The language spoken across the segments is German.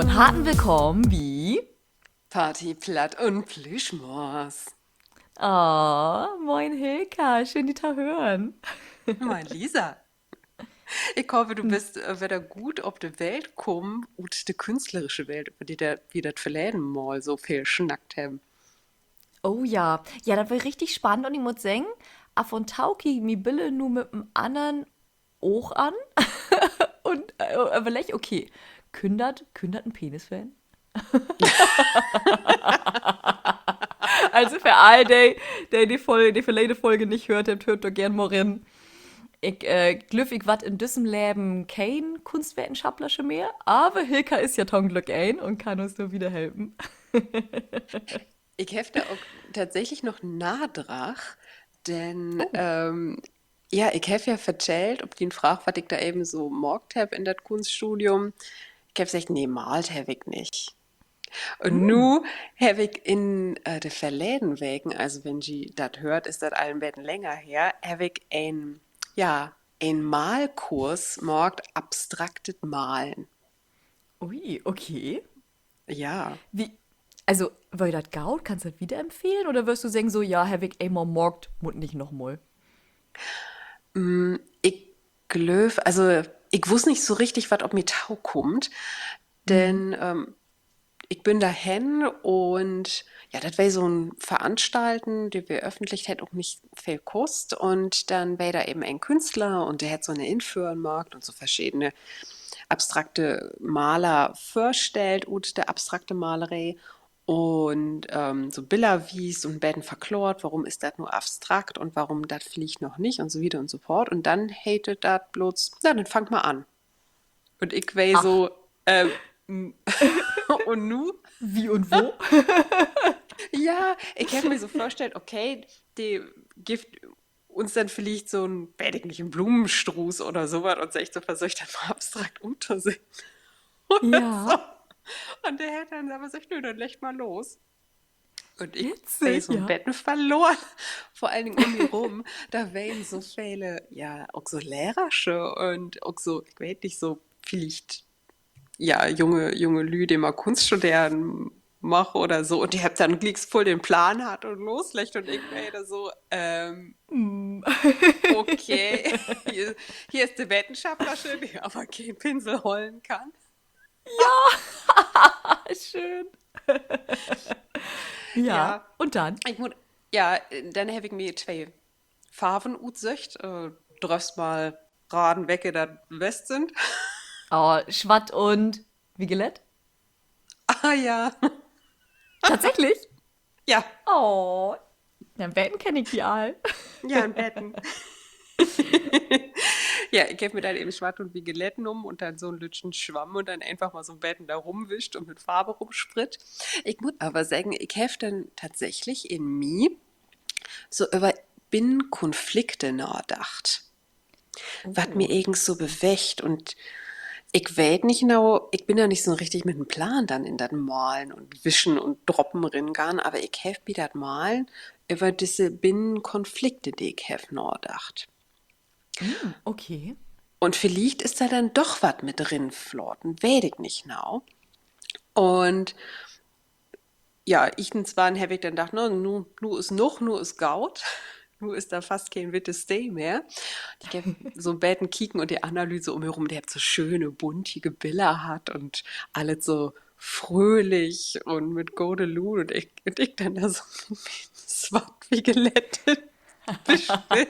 von harten Willkommen wie... Party, Platt und Plüschmors. Oh, moin Hilka, schön dich zu hören. Mein Lisa, ich hoffe, du bist wieder gut auf die Welt kommen und die künstlerische Welt, über die wir das verleden mal so viel schnackt haben. Oh ja, ja, das war richtig spannend und ich muss sagen, von Tauki mi Bille nur mit dem anderen auch an und vielleicht, okay, kündert ein Penis-Fan? Also für all die verlede Folge nicht hört, habt, hört doch gern mal rein. Ich wat in diesem Leben kein Kunstwissenschaftler mehr, aber Hilka ist ja Tom Glück ein und kann uns nur wieder helfen. Ich habe da auch tatsächlich noch Nadrach, denn Oh. ja, ich habe ja erzählt, ob die ihn fragt, was ich da eben so morgt habe in das Kunststudium. Ich habe gesagt, nee, malt habe ich nicht. Und Mm. nu habe ich in de Verläden wegen, also wenn sie das hört, ist das allen Betten länger her, habe ich ein Malkurs morgt abstraktes Malen. Ui, okay. Ja, Wie, also, weil das gaut, kannst du das wieder empfehlen? Oder wirst du sagen, so, ja, Herr Wick, einmal morgt, und nicht nochmal? ich glöw, also ich wusste nicht so richtig, was ob mir Tau kommt, Mhm. denn ich bin dahin und ja, das wäre so ein Veranstalten, die wir öffentlich hätte auch nicht viel kost und dann wäre da eben ein Künstler und der hätte so eine Inführenmarkt und so verschiedene abstrakte Maler vorstellt und der abstrakte Malerei und so Bilder wies und werden verklort, warum ist das nur abstrakt und warum das fliegt noch nicht und so weiter und so fort und dann hatet das bloß, na, dann fangt mal an. Und ich wär Ach, so, m- und nu? wie und wo? Ja, ich habe mir so vorgestellt, okay, die gibt uns dann vielleicht so ein, weiß ich nicht, einen Blumenstrauß oder sowas und sagt so, was soll ich dann mal abstrakt untersehen oder so. Ja, Und der hat dann aber gesagt, nö, dann leg mal los. Und ich wär witzig, so ein ja. Betten verloren, vor allen Dingen um mich rum, da wären so viele, ja, auch so Lehrersche und auch so, ich weiß nicht, so vielleicht ja, junge Lü, die mal Kunst studieren mache oder so. Und die hab dann glicks voll den Plan hat und loslegt und ich mir da so, Mm. okay, hier ist die Wissenschaftlerin, die aber keinen Pinsel holen kann. Schön. Ja, Ja, und dann? ich muss, ja, dann habe ich mir zwei Farben utsucht, dröst mal Raden weg, das West sind. Oh, Schwatt und Vigelett? Ah ja, Tatsächlich? ja, Oh, dann werden kenne ich die all. ja, in Betten. Ja, ich habe mir dann eben Schwatt und Vigeletten und dann so einen lütschen Schwamm und dann einfach mal so ein Betten da rumwischt und mit Farbe rumsprit. Ich muss aber sagen, ich habe dann tatsächlich in mir so über Binnenkonflikte nachgedacht, was mir Oh. irgend so bewegt und ich weiß nicht genau, ich bin ja nicht so richtig mit dem Plan dann in das Malen und Wischen und Droppen ringan, aber ich habe mir das Malen über diese Binnenkonflikte, die ich habe nachgedacht. Mm, okay. Und vielleicht ist da dann doch was mit drin flotten, weiß ich nicht genau. Und ja, ich zwar habe ich dann gedacht, no, nu ist noch, nu ist Gaut. Nu ist da fast kein Wittes Day mehr. Ich geb so Betten kicken und die Analyse um herum, die hat so schöne, buntige Bilder hat und alles so fröhlich und mit Godelun und ich dann da so swat wie gelettet bespielt.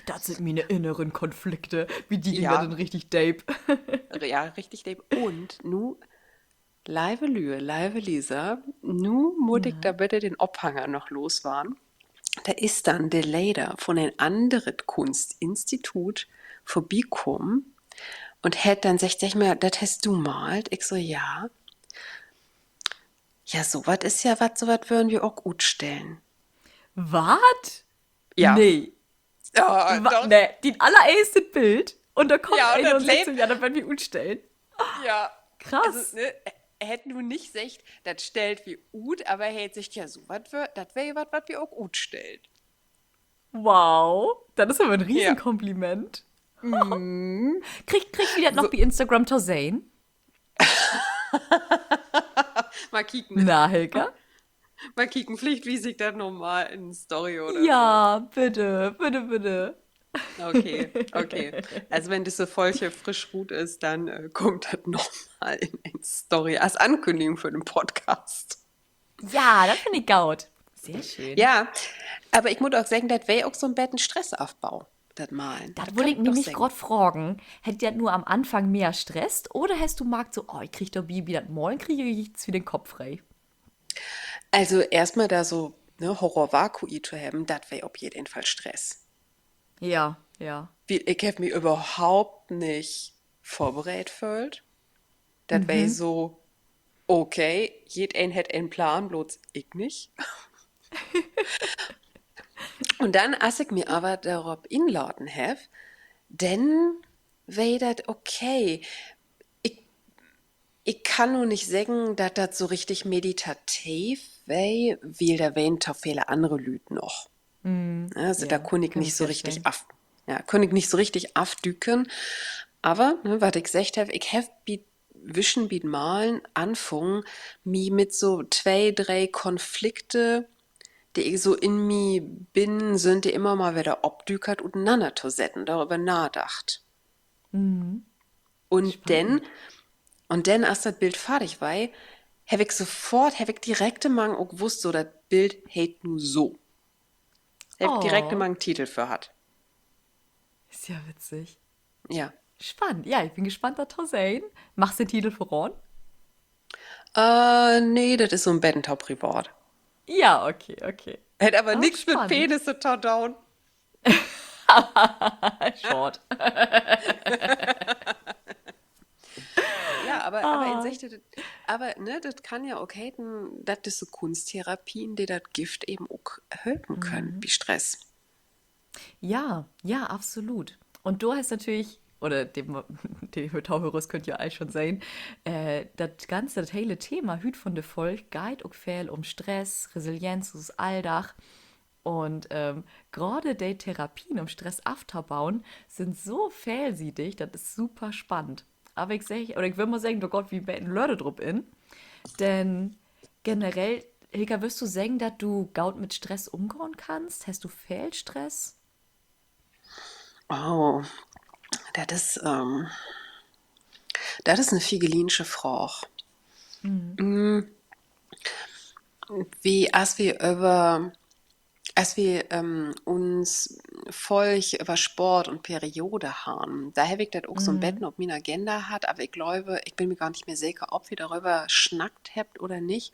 Das sind meine inneren Konflikte. Wie die gehen wir denn Ja, richtig deep? ja, richtig. Dave. Und nu Live Lüe, live Lisa, nu muss ich da Ja. bitte den Obhanger noch loswerden. Da ist dann der Leiter von ein anderes Kunstinstitut vorbeikommen und hätt dann sagt, sag mal, das hast du malt? Ich so, ja. Ja, sowas ist ja was, sowas würden wir auch gut stellen. Was? Ja. Nee. Ja, doch. Nee, die allererste Bild und da kommt Ja, und einer das und sagt so, lebt. ja, dann werden wir uns stellen. Ja. Also, Krass. ne, er hätte nun nicht gesagt, das stellt wie ut, aber er hätte sich ja so was, das wäre was, was wir auch gut stellt. Wow. Das ist aber ein Ja. Riesenkompliment. Mm. Krieg ich wieder noch So, bei Instagram zu sehen? Mal kicken. Na, Helga? Mal kicken, vielleicht wie sich das nochmal in Story oder so. Ja, bitte, bitte, bitte. Okay, okay. Also wenn das so vollche Frischbrut ist, dann kommt das nochmal in Story als Ankündigung für den Podcast. Ja, das finde ich gaut. Sehr schön. Ja, aber ich muss auch sagen, das wäre auch so ein bisschen Stressaufbau, das Malen. Das Das wollte kann ich ich doch nämlich sagen. gerade fragen. Hättet ihr nur am Anfang mehr Stress oder hast du merkt so, oh, ich krieg doch Bibi das Malen, kriege ich jetzt wieder den Kopf frei? Also erstmal da so ne, Horror-Vakui zu haben, das wäre auf jeden Fall Stress. Ja, ja. Weil ich habe mich überhaupt nicht vorbereitet gefühlt. Das wäre so, okay, jeder hat einen Plan, bloß ich nicht. Und dann, als ich mir aber darauf inladen habe, dann wäre das okay. Ich, ich kann nur nicht sagen, dass das so richtig meditativ wäre, weil da wären doch viele andere Leute noch. Also da Ja, kann ich kann ich mir nicht so richtig vorstellen. auf, ja, kann ich nicht so richtig aufdücken. Aber, ne, was ich gesagt habe, ich habe wischen, biet malen, anfangen, mich mit so zwei, drei Konflikte, die ich so in mir bin, sind die immer mal wieder obdükert und einander zu setzen, darüber nachdacht. Und dann, Spannend. und dann, als das Bild fertig war, habe ich direkt mal auch gewusst, so das Bild hält nur so. Habe ich direkt mal Oh, einen Titel für hat. ist ja witzig. Ja. Spannend. Ja, ich bin gespannt, das zu sehen. Machst du den Titel voran? Nee, das ist so ein Bettentau-Privat. Ja, okay, okay. Hätte aber Oh, nichts mit spannend. Penis zu tun. Short. Ja, aber in Ah. Sicht, aber ne, das kann ja okay, das ist so Kunsttherapien, die das Gift eben auch helfen können, wie Stress. Ja, ja, absolut. Und du hast natürlich, oder dem, die Tauhörers könnt ihr eigentlich schon sehen, das ganze, das hele Thema Hüt von der Volk geht auch viel um Stress, Resilienz, das Alldach. Und gerade die Therapien, um Stress aufzubauen, sind so vielseitig, das ist super spannend. Aber ich sag, oder ich will mal sagen, oh Gott, wie beten Leute drauf in. Denn generell, Hilka, wirst du sagen, dass du gut mit Stress umgehen kannst? Hast du viel Stress? Oh, das ist, ähm, das ist eine figelinsche Frage. Wie, als wir uns voll über Sport und Periode haben, da habe ich das auch so ein Betten auf meiner Agenda hat, aber ich glaube, ich bin mir gar nicht mehr sicher, ob wir darüber schnackt habt oder nicht.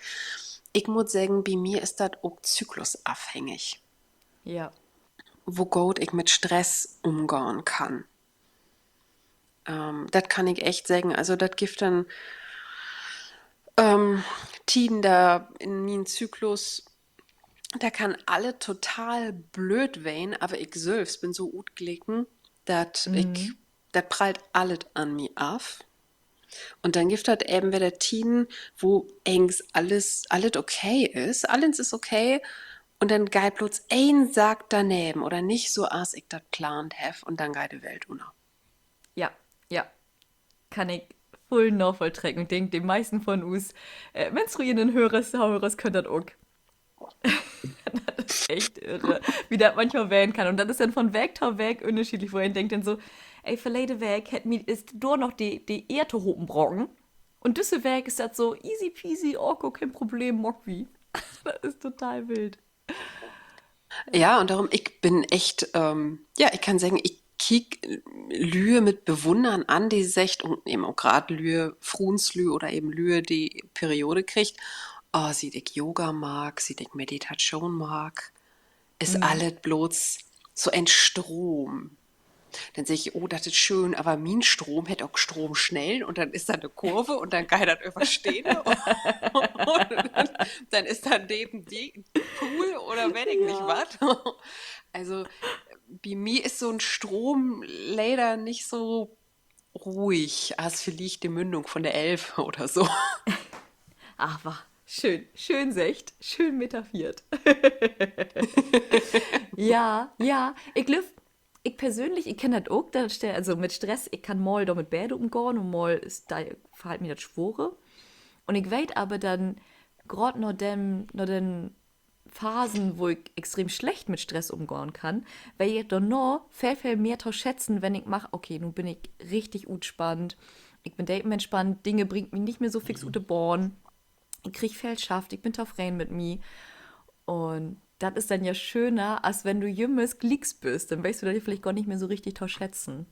Ich muss sagen, bei mir ist das auch zyklusabhängig, Ja. wo gut ich mit Stress umgehen kann. Das kann ich echt sagen. Also das gibt dann Tiden da in meinem Zyklus, da kann alle total blöd wehen, aber ich selbst bin so gut gelegen, dass das prallt alles an mir auf. Und dann gibt es eben wieder Tiden, wo eigentlich alles okay ist. Alles ist okay. Und dann geht bloß ein Sack daneben oder nicht so, als ich das geplant habe. Und dann geht die Welt unter. Ja, ja, kann ich voll nachvollziehen. Und denke, die meisten von uns menstruierenden Hörers können das auch. Das ist echt irre, wie das manchmal wählen kann. Und das ist dann von Weg zu Weg unterschiedlich, wo ihr denkt dann so, ey, verlede Weg, hätt mir ist nur noch die Erde hochbrocken. Und diese Weg ist das so easy peasy, oh, kein Problem, mock wie. Das ist total wild. Ja, und darum, ich bin echt, ja, ich kann sagen, ich kiek Lühe mit Bewundern an, die sagt, und eben auch gerade Lühe, Frunslü oder eben Lühe, die Periode kriegt. Oh, sieht ich Yoga mag, sieht ich Meditation mag, ist alles bloß so ein Strom. Dann sehe ich, oh, das ist schön, aber mein Strom hätte auch Strom schnell und dann ist da eine Kurve und dann kann ich das überstehen und dann ist da neben die Pool oder wenn ich nicht Ja. was. Also bei mir ist so ein Strom leider nicht so ruhig als vielleicht die Mündung von der Elbe oder so. Ach, war schön, schön secht, schön metaphoriert. Ja, ja. Ich glaube, ich persönlich, ich kenne das auch, also mit Stress, ich kann mal da mit Bäde umgehen und mal ist da verhalten mir das Schwore. Und ich weiß aber dann, gerade noch den Phasen, wo ich extrem schlecht mit Stress umgehen kann, weil ich dann noch viel mehr zu schätzen, wenn ich mache, okay, nun bin ich richtig entspannt, ich bin daten entspannt, Dinge bringt mich nicht mehr so fix ute Born, ich krieg viel schafft, ich bin rein mit mir. Und das ist dann ja schöner, als wenn du jümmes Glicks bist, dann weißt du das vielleicht gar nicht mehr so richtig zu schätzen.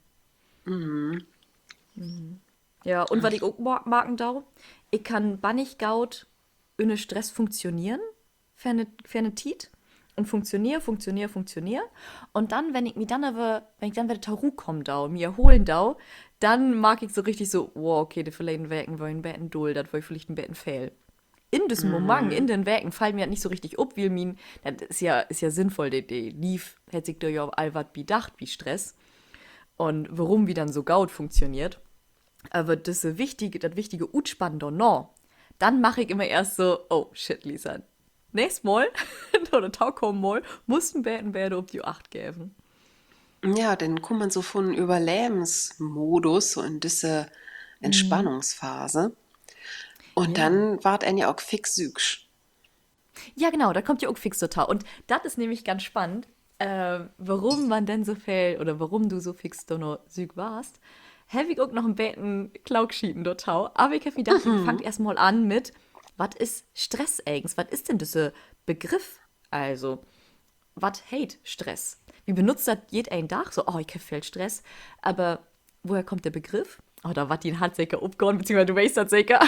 Ja, und was ich auch mag, da, ich kann bannig gaut ohne Stress funktionieren, ferne Tiet und funktioniere. Und dann, wenn ich dann wieder zur Ruhe komme, da, mir erholen da, dann mag ich so richtig so, wow, okay, die verleden Werken wollen Betten dull, das wollen vielleicht ein Betten fehl. In diesem Moment, in den Werken, fallen mir halt nicht so richtig ob, weil min, das ist ja sinnvoll, die lief, hätte sich da ja auch all wat bedacht, wie Stress. Und warum wie dann so gaut funktioniert. Aber das wichtige Utspannen da noch, dann mache ich immer erst so, oh shit, Lisa. Nächstes Mal, oder Tag kommen mal, mussten beten werden, ob die Acht geben. Ja, dann kommt man so von Überlebensmodus, so in diese Entspannungsphase. Und Ja. dann ward ein ja auch fix süchsch. Ja, genau, da kommt ja auch fix total. Und das ist nämlich ganz spannend, warum man denn so viel, oder warum du so fix da noch süg warst. Habe ich auch noch ein Beten Klaugschieden dort. Aber ich habe mir gedacht, ich fange erstmal an mit, was ist Stress eigentlich? Was ist denn dieser Begriff? Also, was hate Stress? Wie benutzt das jeder ein Tag? So, oh, ich habe viel Stress. Aber woher kommt der Begriff? Oder was die hat sicher abgehauen, beziehungsweise du weißt das sicher.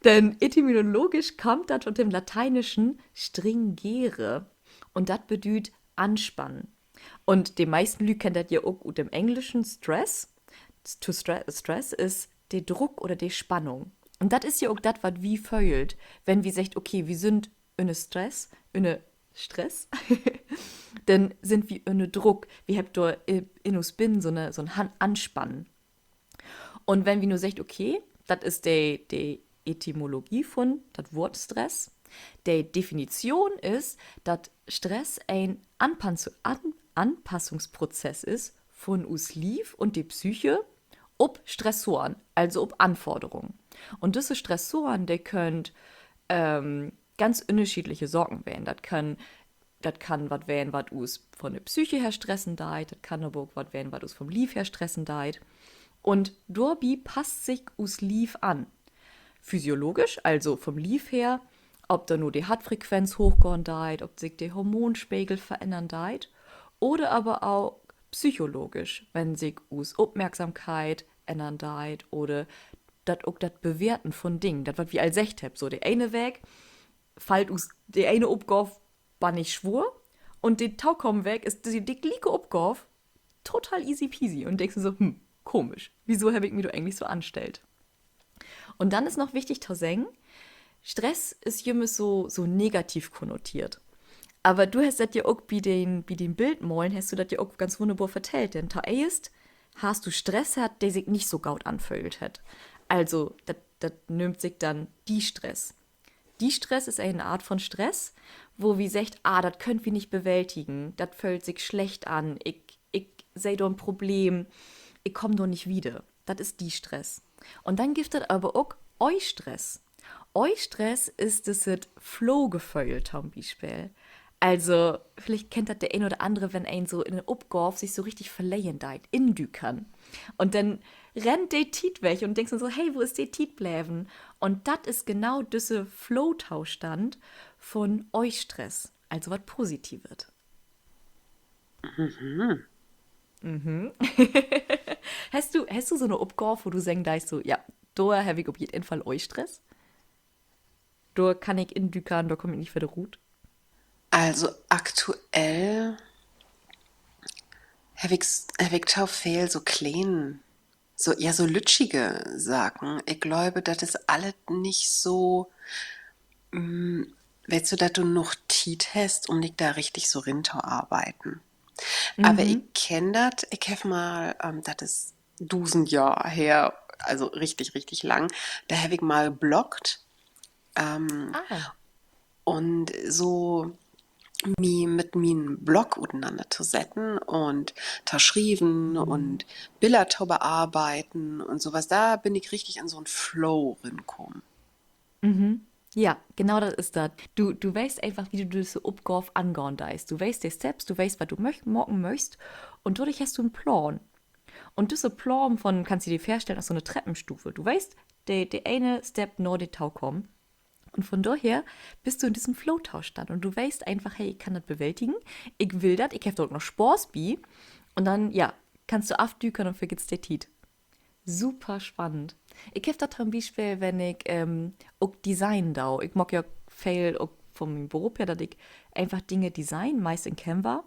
Denn etymologisch kommt das von dem Lateinischen stringere. Und das bedeutet anspannen. Und die meisten Leute kennen das ja auch aus dem Englischen Stress. Stress ist der Druck oder die Spannung. Und das ist ja auch das, was wie fühlt, wenn wir sagt, okay, wir sind in Stress, dann sind wir in Druck. Wir haben da in uns bin so ein Anspannen. Und wenn wir nur sagt, okay, das ist die Etymologie von das Wort Stress. Die Definition ist, dass Stress ein Anpassungsprozess ist von uns Lief und die Psyche ob Stressoren, also ob Anforderungen. Und diese Stressoren, die können ganz unterschiedliche Sorgen werden. Das kann was werden, was uns von der Psyche her stressen deit, das kann aber auch was werden, was uns vom Lief her stressen deit. Und Dorbi passt sich us Lief an. Physiologisch, also vom Lief her, ob da nur die Herzfrequenz hochgehen deit, ob sich der Hormonspiegel verändern deit, oder aber auch psychologisch, wenn sich us Aufmerksamkeit ändern deit oder dat auch das Bewerten von Dingen, das was wir all secht hab, so der eine Weg, fällt us der eine Aufgabe war nicht schwur und der Taukom weg ist die gleiche Aufgabe total easy peasy und denkst du so, komisch, wieso habe ich mich da eigentlich so anstellt? Und dann ist noch wichtig zu sagen, Stress ist jemals so negativ konnotiert. Aber du hast das ja auch bei den Bildmalen, hast du das ja auch ganz wunderbar vertellt. Denn zuerst hast du Stress hat, der sich nicht so gaut anfühlt hat. Also, das nimmt sich dann die Stress. Die Stress ist eine Art von Stress, wo wie sagt, das könnt wir nicht bewältigen, das fühlt sich schlecht an, ich sehe da ein Problem, ich komme doch nicht wieder. Das ist die Stress. Und dann gibt es aber auch euch Stress. Euch Stress ist das Flow-Gefühl zum Beispiel. Also, vielleicht kennt das der ein oder andere, wenn ein so in den Upgorf sich so richtig verleihen deit, in kann. Und dann rennt der Tiet weg und denkst dann so, hey, wo ist der Tiet bleiben? Und das ist genau diese Flow-Tauschstand von euch Stress. Also was Positives. Hast du so eine Upgorf, wo du sagst, so, ja, da habe ich auf jeden Fall euch Stress? Da kann ich in Dükan, da komme ich nicht wieder gut. Also aktuell habe ich auch viel so klein, so, ja, so lütschige Sachen. Ich glaube, das ist alles nicht so, weißt du, dass du noch Tiet hast, um dich da richtig so arbeiten. Aber ich kenne das, ich habe mal, das ist 1000 Jahre her, also richtig, richtig lang, da habe ich mal bloggt Ah. und so mich mit meinem Blog auseinanderzusetzen und Taschriven Mhm. und Bilder zu bearbeiten und sowas. Da bin ich richtig in so einen Flow rinkommen. Mhm. Ja, genau das ist das. Du weißt einfach, wie du das so Upgorf angehen deist. Du weißt die Steps, du weißt, was du morgen möchtest und dadurch hast du einen Plan. Und diese Plan von, kannst du dir vorstellen, als so eine Treppenstufe. Du weißt, der eine Step nur die Tau kommen. Und von daher bist du in diesem Flow-Tauschstand und du weißt einfach, hey, ich kann das bewältigen, ich will das, ich habe dort noch Spaß bei. Und dann, ja, kannst du aufdüken und vergisst der Tiet. Super spannend. Ich habe da zum Beispiel, wenn ich auch Design da, ich mag ja viel auch von meinem Beruf her, dass ich einfach Dinge design, meist in Canva.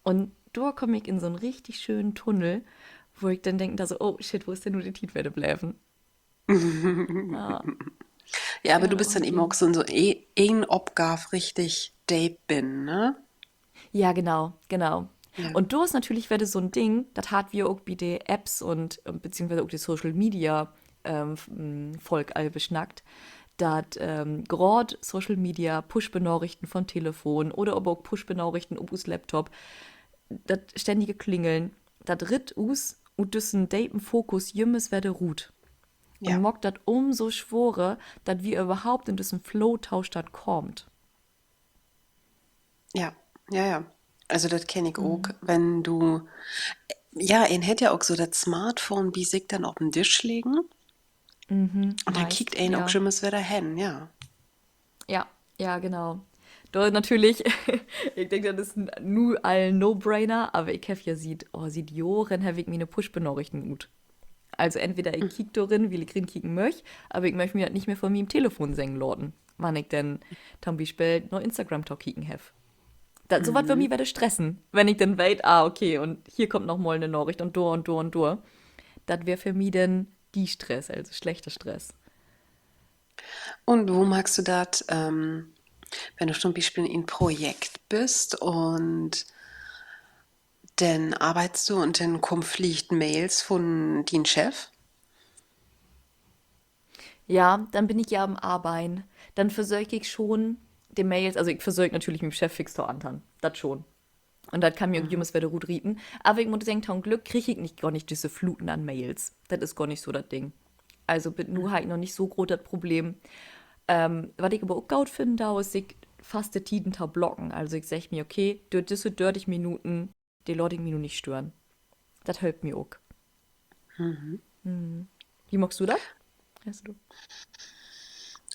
Und da komme ich in so einen richtig schönen Tunnel, wo ich dann denke, da so, oh shit, wo ist denn nur die Tietwerte bleiben? Ja, Ja, aber ja, du da bist dann mag eben auch ich. so in so ein Obgaf richtig deep bin, ne? Ja, genau, genau. Ja. Und du hast natürlich werde so ein Ding, das hat wir auch bei die Apps und beziehungsweise auch die Social Media Volk all beschnackt, dass gerade Social Media Push-Benachrichten von Telefon oder aber auch Push-Benachrichten auf Laptop, das ständige Klingeln, das ritt us und dessen Daten Fokus jümmes werde ruht. Und Ja, mockt das umso schworer, dass wir überhaupt in diesen Flow-Tauschstand kommt. ja, ja, ja. Also das kenne ich auch, Mhm. wenn du, ja, ein hätte ja auch so das Smartphone wie sich dann auf den Tisch legen Mhm, und dann kickt meist, ein auch ja. schon mal wieder hin, ja. Ja, ja, genau. Da natürlich, ich denke, das ist nur ein No-Brainer, aber ich habe ja sieht Joren, habe ich mir eine Push-Benachrichten gut. Also entweder ich kick darin, wie ich drin kicken möchte, aber ich möchte mir halt nicht mehr von meinem Telefon singen laden, wann ich denn zum Beispiel noch Instagram-Talk kicken have. So was für Mhm. mich werde stressen, wenn ich dann weiß, okay, und hier kommt noch mal eine Nachricht und da und da und da. Das wäre für mich dann die Stress, also schlechter Stress. Und wo magst du das, wenn du zum Beispiel in ein Projekt bist und dann arbeitest du und dann kommen vielleicht Mails von deinem Chef? Ja, dann bin ich ja am Arbeiten. Dann versorge ich schon die Mails, also ich versorge natürlich mit dem Chef fix zu antern. Das schon. Und das kann mir Mhm. irgendjemand wieder gut rieten. Aber ich muss denken, zum Glück kriege ich nicht gar nicht diese Fluten an Mails. Das ist gar nicht so das Ding. Also mit nur halt noch nicht so groß das Problem. Was ich aber auch gut finde, da ist ich faste Tiden blocken. Also ich sage mir, okay, durch diese 30 Minuten, die Leute mich nur nicht stören. Das hilft mir auch. Mhm. Wie magst du das? Weißt du?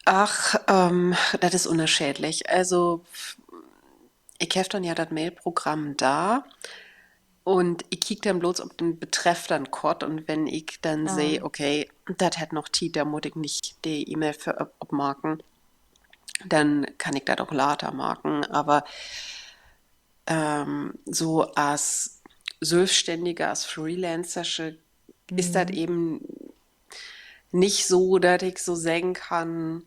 Ach, das ist unterschiedlich. Also, ich habe dann ja das Mailprogramm da und ich kicke dann bloß ob den Betreff dann kott und wenn ich dann sehe, Ah. okay, das hat noch Tid, da muss ich nicht die E-Mail für abmarken, dann kann ich das auch later marken. Aber so als Selbstständiger, als Freelancer ist das Mhm. eben nicht so, dass ich so sagen kann,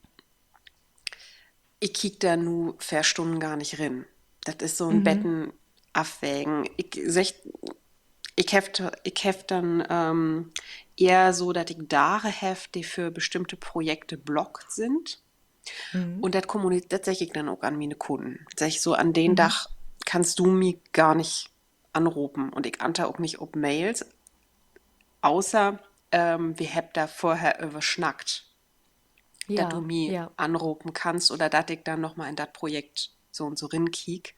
ich kiek da nur 4 Stunden gar nicht rein. Das ist so ein Mhm. Betten abwägen. Ich hef dann eher so, dass ich Dare hef, die für bestimmte Projekte blockt sind. Mhm. Und das sag ich dann auch an meine Kunden. Sag ich so, an den Mhm. Dach kannst du mich gar nicht anrufen. Und ich antworte auch nicht auf Mails, außer wir haben da vorher überschnackt, dass du Ja, mich ja. anrufen kannst oder dass ich dann nochmal in das Projekt so und so rinkiek.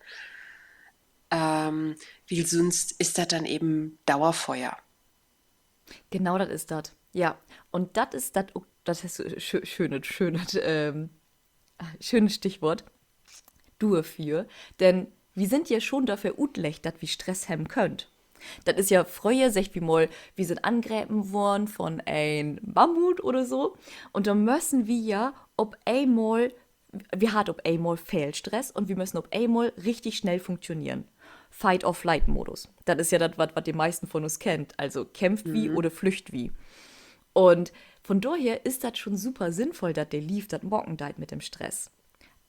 Weil sonst ist das dann eben Dauerfeuer. Genau das ist das. Ja. Und das ist das, das ist so schönes Stichwort. Du dafür. Denn wir sind ja schon dafür utlecht, dass wir Stress haben könnt. Das ist ja früher, sagt wie mal, wir sind angräben worden von ein Mammut oder so. Und dann müssen wir ja, ob einmal, wir hat ob einmal Fehlstress und wir müssen ob einmal richtig schnell funktionieren. Fight-or-Flight-Modus. Das ist ja das, was die meisten von uns kennt. Also kämpft wie Mhm. oder flücht wie. Und von daher ist das schon super sinnvoll, dass der lief, das Morgen mit dem Stress.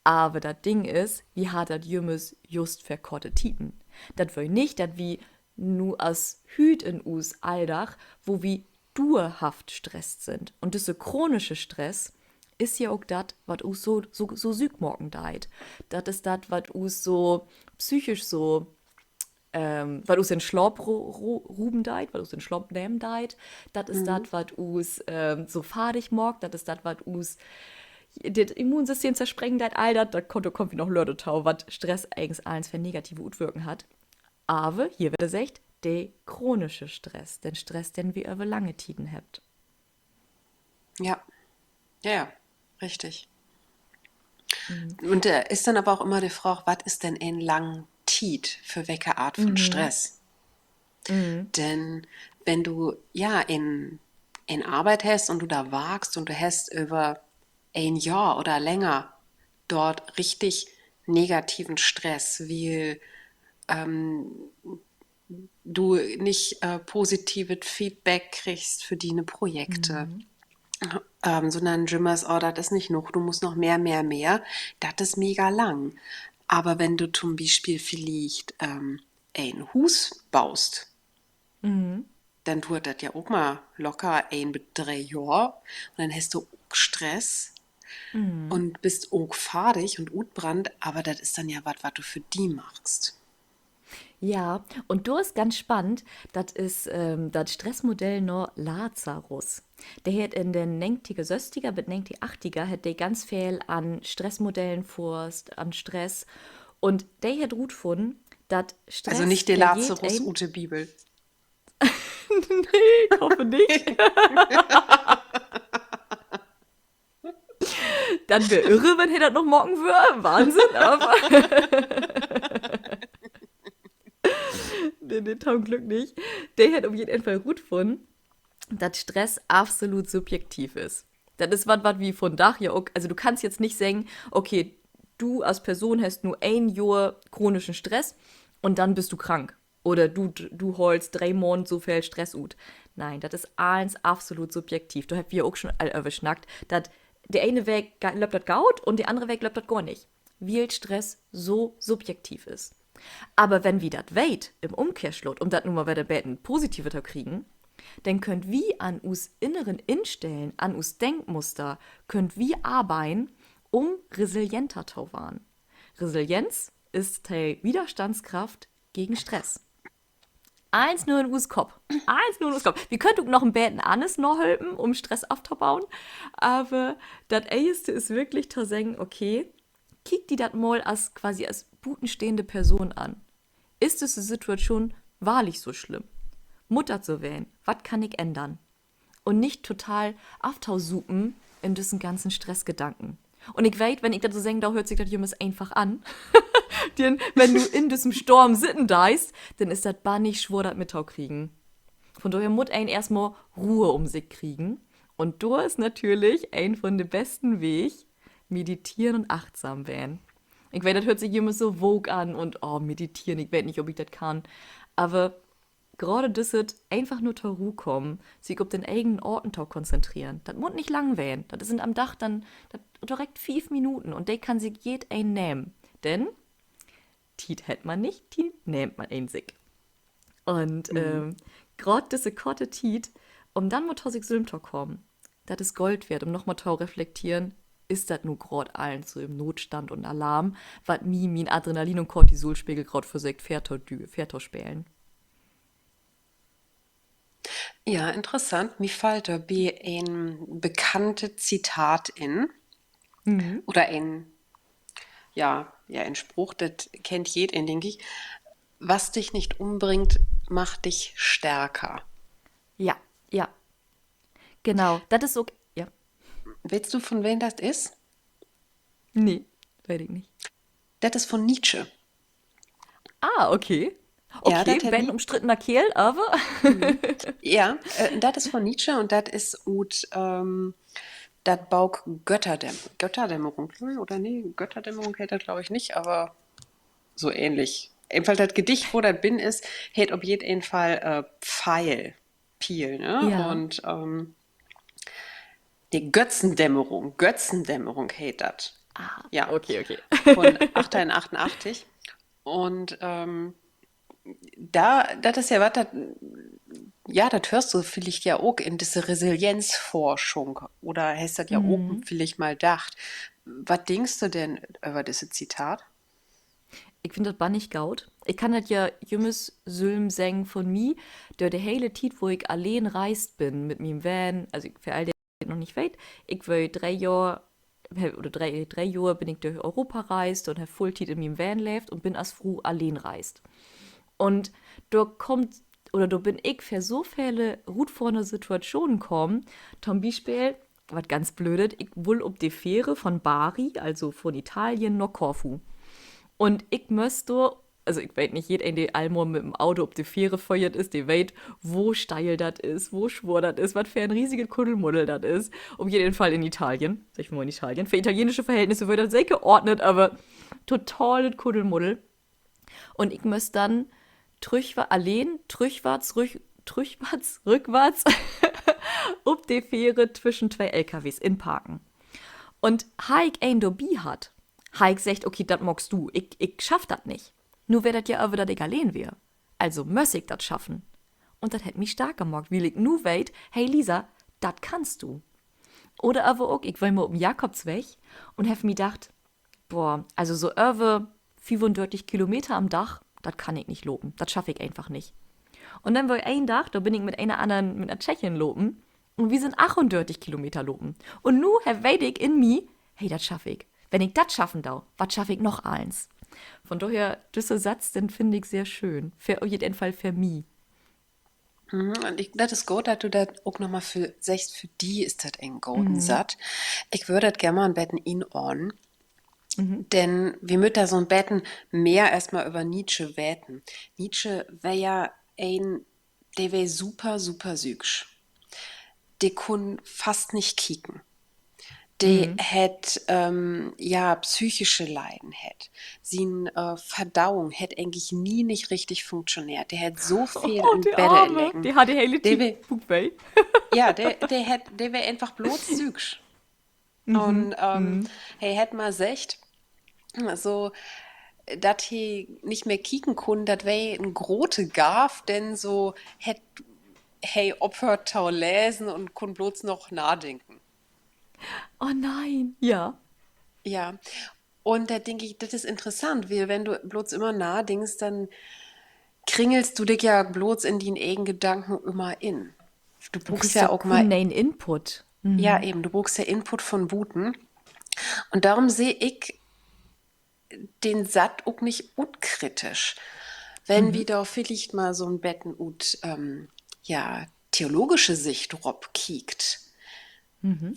Aber das Ding ist, wie hat das Jümmes just verkorte Titen? Das will nicht, dass wie nur als Hüt in us Alldach, wo wie dauerhaft stresst sind. Und diese chronische Stress ist ja auch das, was us so Sügmorgen deit. Das ist das, was us so psychisch so was us den Schlaf ruben deit, was us den Schlaf nehmen deit. Das ist das, Mhm. was us so fadig morgt. Das ist das, was us das Immunsystem zersprengen deit. All das, da kommt wie noch Lördetau, was Stress eigentlich eins für negative Utwirkungen hat. Aber hier wird gesagt, der chronische Stress, den Stress, den wir über lange Tiden habt. Ja, ja, ja, richtig. Mhm. Und ist dann aber auch immer die Frage, was ist denn ein lang Tiet für welche Art von Mhm. Stress? Mhm. Denn wenn du ja in Arbeit hast und du da wagst und du hast über ein Jahr oder länger dort richtig negativen Stress, wie du nicht positives Feedback kriegst für deine Projekte, Mhm. sondern Jimmers, oh, das ist nicht genug, du musst noch mehr, mehr, mehr, das ist mega lang. Aber wenn du zum Beispiel vielleicht ein Hus baust, Mhm. dann tut das ja auch mal locker 1 bis 3 Jahre und dann hast du auch Stress Mhm. und bist auch fahrig und utbrand, aber das ist dann ja was du für die machst. Ja, und du ist ganz spannend, das ist das Stressmodell nur Lazarus. Der hat in den 90er, 60er bis 90er, 80er hat der ganz viel an Stressmodellen forst, an Stress. Und der hat gut gefunden, dass Also nicht Stress, die der geht Lazarus ein. Ute Bibel. Nee, ich hoffe nicht. Dann wäre irre, wenn er das noch mocken würde. Wahnsinn, aber. Nee, nee, zum Glück nicht. Der hat auf jeden Fall gut gefunden, dass Stress absolut subjektiv ist. Das ist was wie von Dach, ja, okay. Also du kannst jetzt nicht sagen, okay, du als Person hast nur ein Jahr chronischen Stress und dann bist du krank. Oder du holst 3 Monate so viel Stress ut. Nein, das ist eins absolut subjektiv. Du hast wir auch schon all überschnackt, dass der eine Weg läuft das gaut und der andere Weg läuft das gar nicht. Weil Stress so subjektiv ist. Aber wenn wir das weit im Umkehrschluss, um das nun mal wieder beten, positiver zu kriegen, dann könnt wie an us inneren Instellen, an us Denkmuster, könnt wie arbeiten, um resilienter zu werden. Resilienz ist die Widerstandskraft gegen Stress. Eins nur in us Kopf. Eins nur in us Kopf. Wir könnten noch ein Beten alles noch helfen, um Stress aufzubauen. Aber das Erste ist wirklich zu sagen, okay, kick die das mal als quasi als butenstehende Person an. Ist es die Situation wahrlich so schlimm? Mutter zu wählen, was kann ich ändern? Und nicht total auftausupen in diesen ganzen Stressgedanken. Und ich weiß, wenn ich das so sage, da hört sich das Jümmes einfach an. Denn wenn du in diesem Sturm sitzen deist, dann ist das bannig schwor das Mittag kriegen. Von daher muss ein erstmal Ruhe um sich kriegen. Und da ist natürlich ein von den besten Weg, meditieren und achtsam werden. Ich weiß, das hört sich immer so vogue an und oh, meditieren, ich weiß nicht, ob ich das kann. Aber gerade das ist einfach nur zur Ruhe kommen, sich auf den eigenen Ortentau konzentrieren. Das muss nicht lang werden. Das sind am Dach dann das direkt 5 Minuten und der kann sich jed ein nehmen. Denn Tiet hätt man nicht, Tiet nimmt man ein sich. Und Mhm. gerade diese korte Tiet, um dann mal sich Sylmtor kommen, das ist Gold wert, um nochmal zu reflektieren, ist das nur gerade allen so im Notstand und Alarm, was mi min Adrenalin- und Cortisolspiegel gerade versagt, Fertor spielen. Ja, interessant. Mir fällt da wie ein bekanntes Zitat in Mhm. oder ein Spruch, das kennt jeder, denke ich. Was dich nicht umbringt, macht dich stärker. Ja, ja, genau. Das ist so. Ja, Weißt du, von wem das ist? nee, weiß ich nicht. Das ist von Nietzsche. Ah, okay. Ja, Okay, das hat Ben nie. umstrittener Kerl, aber. Mhm. Ja, das ist von Nietzsche und das ist ut das Bauk Götterdämmerung, oder nee, Götterdämmerung hält das glaube ich nicht, aber so ähnlich. Ebenfalls das Gedicht, wo das bin ist, hält auf jeden Fall Piel, ne? Ja. Und die Götzendämmerung hält das. Ah, Ja, okay, okay. von 1888. Und das ist ja was, ja, das hörst du vielleicht ja auch in diese Resilienzforschung oder hast das ja auch Mhm. vielleicht mal gedacht. Was denkst du denn über dieses Zitat? Ich finde das bannig gaut. Ich kann das ja jümmes Sülm singen von mir, der de hele Tiet, wo ich allein reist bin mit meinem Van, also für all die noch nicht weit, ich will 3 Jahre oder drei Jahre bin ich durch Europa reist und habe Fulltit in meinem Van lebt und bin als Frau allein reist. Und da kommt, oder da bin ich für so viele rutvorne Situationen kommen, zum Beispiel, was ganz blödet, ich will ob die Fähre von Bari, also von Italien nach Korfu. Und ich müsste, also ich weiß nicht, jeder in die Almor mit dem Auto, ob die Fähre feuert ist, die weiß, wo steil das ist, wo schwor das ist, was für ein riesiges Kuddelmuddel das ist. Auf jeden Fall in Italien, sag ich mal in Italien. Für italienische Verhältnisse wird das sehr geordnet, aber total das Kuddelmuddel. Und ich muss dann allein, rückwärts, ob die Fähre zwischen zwei LKWs inparken. Und Haik ein Dobie hat, Haik sagt, okay, das magst du, ich schaff das nicht. Nur wär das ja aber, dass ich allein wär. Also muss ich das schaffen. Und das hätt mich stark gemacht, weil ich nur weit, hey Lisa, das kannst du. Oder aber auch, ich war mal um Jakobsweg und hab mir gedacht, boah, also so über 35 Kilometer am Dach, das kann ich nicht loben. Das schaffe ich einfach nicht. Und dann war ein Tag, da bin ich mit einer anderen, mit einer Tschechin loben. Und wir sind 38 Kilometer loben. Und nu weiß ich in mir, hey, das schaffe ich. Wenn ich das schaffen darf, was schaffe ich noch eins? Von daher, dieser Satz, den finde ich sehr schön. Für jeden Fall für mich. Und das ist gut, dass du das auch nochmal für sagst, für die ist das ein golden satt. Ich würde das gerne mal ein Betten inordnen, denn wir müssen da so ein Betten mehr erstmal über Nietzsche weten. Nietzsche wär ja ein, der wär super, super süchsch. Der kun fast nicht kicken. Die hat ja psychische Leiden hat. Sin Verdauung hat eigentlich nie nicht richtig funktioniert. Der hat so viel Oh, in die Bette Arme. gelegen. Die hat die hele Der Zeit wär, Bugweh. ja, der wär einfach bloß süchsch. Und hey, hätt mal secht, so, dat he nicht mehr kicken kun, dat wär ein grote Gaf, denn so hätt hey ophört tau lesen und kun bloß noch nachdenken. Oh nein. Ja. Ja, und da denke ich, das ist interessant, weil wenn du bloß immer nachdenkst, dann kringelst du dich ja bloß in den eigenen Gedanken immer in. Du Du brauchst kriegst ja ja auch mal, kunden Input. ja eben, du brauchst ja Input von Buten. Und darum sehe ich den Satt auch nicht unkritisch. Wenn wir da vielleicht mal so ein Betten ut, ja, theologische Sicht rob kiekt,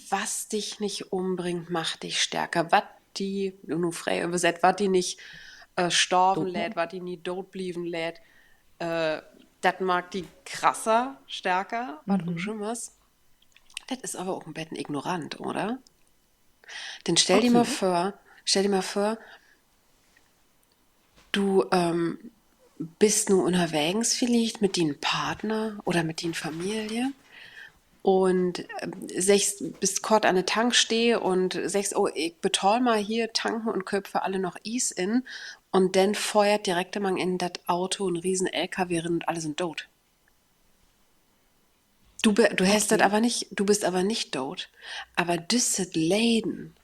was dich nicht umbringt, macht dich stärker. Was die, nur frei übersetzt, was die nicht storben lädt, Dope. was die nicht tot blieben lädt, das mag die krasser, stärker, was auch schon was. Das ist aber auch ein Betten ignorant, oder? Denn Absolut. stell dir mal vor, du bist nur unterwegs vielleicht mit deinem Partner oder mit deiner Familie und bist kurz an der Tankstelle und sagst, oh, ich betal mal hier tanken und köpfe alle noch Is in und dann feuert direkt mal in das Auto ein riesen LKW rein und alle sind tot. Du hast das Okay. aber nicht, du bist aber nicht tot. Aber dieses Leiden,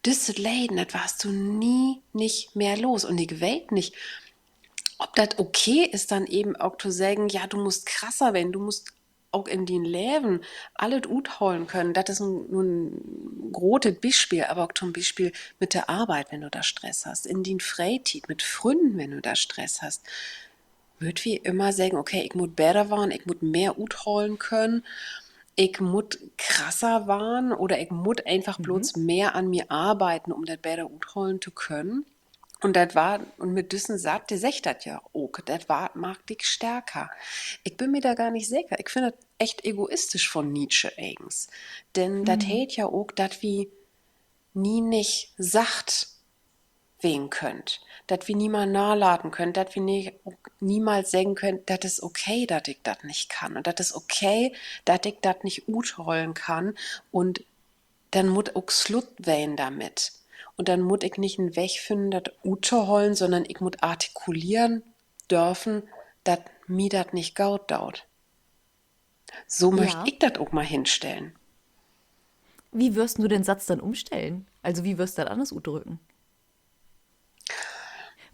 das warst du nie nicht mehr los. Und ich weiß nicht, ob das okay ist, dann eben auch zu sagen, ja, du musst krasser werden, du musst auch in den Leben alles gut holen können. Das ist nur ein großes Beispiel, aber auch zum Beispiel mit der Arbeit, wenn du da Stress hast, in den Freizeit, mit Freunden, wenn du da Stress hast. Würd wie immer sagen, okay, ich muss besser werden, ich muss mehr gut holen können, ich muss krasser werden oder ich muss einfach bloß mehr an mir arbeiten, um das besser gut holen zu können. Und das war, und mit diesem Satz, der sagt das ja auch, das war, mag dich stärker. Ich bin mir da gar nicht sicher. Ich finde das echt egoistisch von Nietzsche eigens. Denn das hält ja auch, dass wie nie nicht sagt, wen könnt. Dat wir niemals nachladen können, dat wir niemals sagen können, das ist okay, dass ich das nicht kann. Und das ist okay, dass ich das nicht utholen kann. Und dann muss auch Slut wehen damit. Und dann muss ich nicht einen Weg finden, das utholen, sondern ich muss artikulieren dürfen, dass mir das nicht gaut daut. So möchte Ja. ich das auch mal hinstellen. Wie wirst du den Satz dann umstellen? Also wie wirst du das anders udrücken?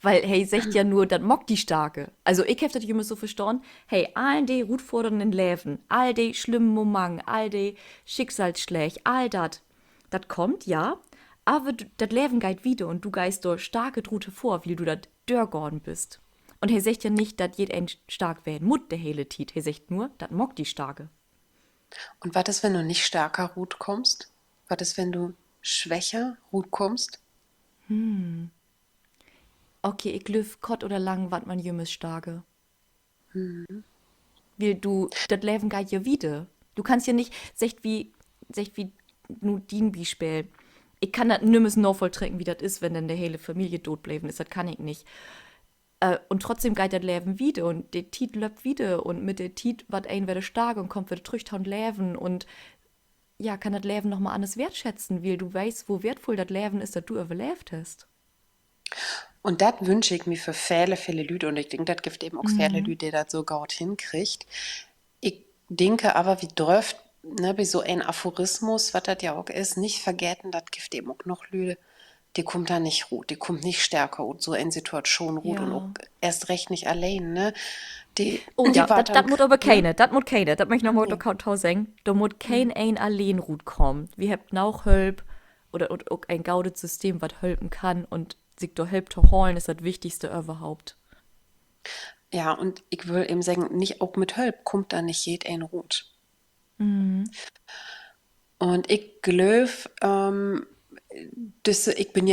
Weil, hey, sagt ja nur, das mockt die Starke. Also ich hab das immer so verstanden, hey, all die rutfordernden Läven, all die schlimmen Momang, all die Schicksalsschläge, all das kommt, ja, aber das Leben geht wieder und du geist durch starke Drute vor, wie du das dörgorn bist. Und er sagt ja nicht, dass jed ein stark werden mut der hele Tiet. Er sagt nur, das mockt die Starke. Und was ist, wenn du nicht stärker Rut kommst? Was ist, wenn du schwächer Rut kommst? Okay, ich lüf kott oder lang, wat man jümmes Starke. Weil du, das Leben geht ja wieder. Du kannst ja nicht, secht wie nu din Beispiel. Ich kann das nimmes nur volltrecken, wie das ist, wenn dann der hele Familie tot bleiben ist. Das kann ich nicht. Und trotzdem geht das Leben wieder und der Tiet löppt wieder und mit der Tiet wat ein werde stark und kommt wieder trücht und Leben und ja, kann das Leben nochmal anders wertschätzen, weil du weißt, wo wertvoll das Leben ist, das du überlebt hast. Und das wünsche ich mir für viele Leute. Und ich denke, das gibt eben auch viele Leute, die das so gut hinkriegt. Ich denke aber, wie dürft, ne, bei so ein Aphorismus, was das ja auch ist, nicht vergessen, das gibt eben auch noch Leute, die kommt da nicht gut, die kommt nicht stärker und so in Situation gut und auch Ja. erst recht nicht allein, ne? Die, Oh die ja, war das dann, muss aber ne? keine, das muss keine, das möchte ich nochmal Nee. tau sagen. Da muss kein ein allein gut kommen. Wir habt auch Hölp oder auch ein gaudet System, was helfen kann und sich da Help zu holen, ist das Wichtigste überhaupt. Ja, und ich will eben sagen, nicht auch mit Hölp kommt da nicht jed ein Rut. Und ich glaube, ich bin